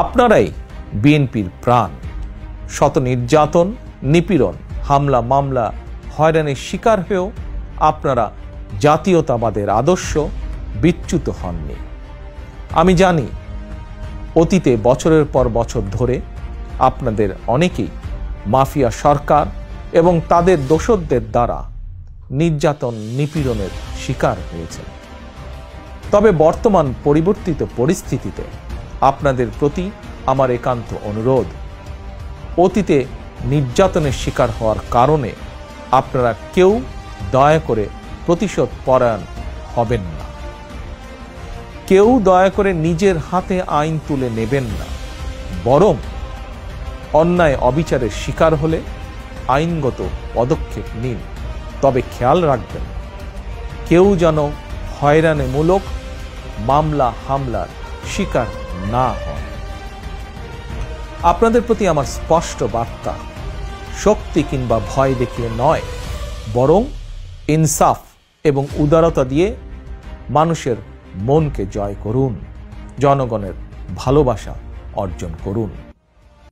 আপনারাই বিএনপির প্রাণ। শত নির্যাতন, নিপীড়ন, হামলা, মামলা, হয়রানির শিকার হয়েও আপনারা জাতীয়তাবাদের আদর্শ বিচ্যুত হননি। আমি জানি অতীতে বছরের পর বছর ধরে আপনাদের অনেকেই মাফিয়া সরকার এবং তাদের দোসরদের দ্বারা নির্যাতন, নিপীড়নের শিকার হয়েছে। তবে বর্তমান পরিবর্তিত পরিস্থিতিতে আপনাদের প্রতি আমার একান্ত অনুরোধ, অতীতে নির্যাতনের শিকার হওয়ার কারণে আপনারা কেউ দয়া করে প্রতিশোধ পরায়ণ হবেন না। কেউ দয়া করে নিজের হাতে আইন তুলে নেবেন না, বরং অন্যায় অবিচারের শিকার হলে আইনগত পদক্ষেপ নিন। তবে খেয়াল রাখবেন, কেউ যেন হয়রানিমূলক মামলা হামলার শিকার না হন। আপনাদের প্রতি আমার স্পষ্ট বার্তা, শক্তি কিংবা ভয় দেখিয়ে নয়, বরং ইনসাফ এবং উদারতা দিয়ে মানুষের মনকে জয় করুন, জনগণের ভালোবাসা অর্জন করুন।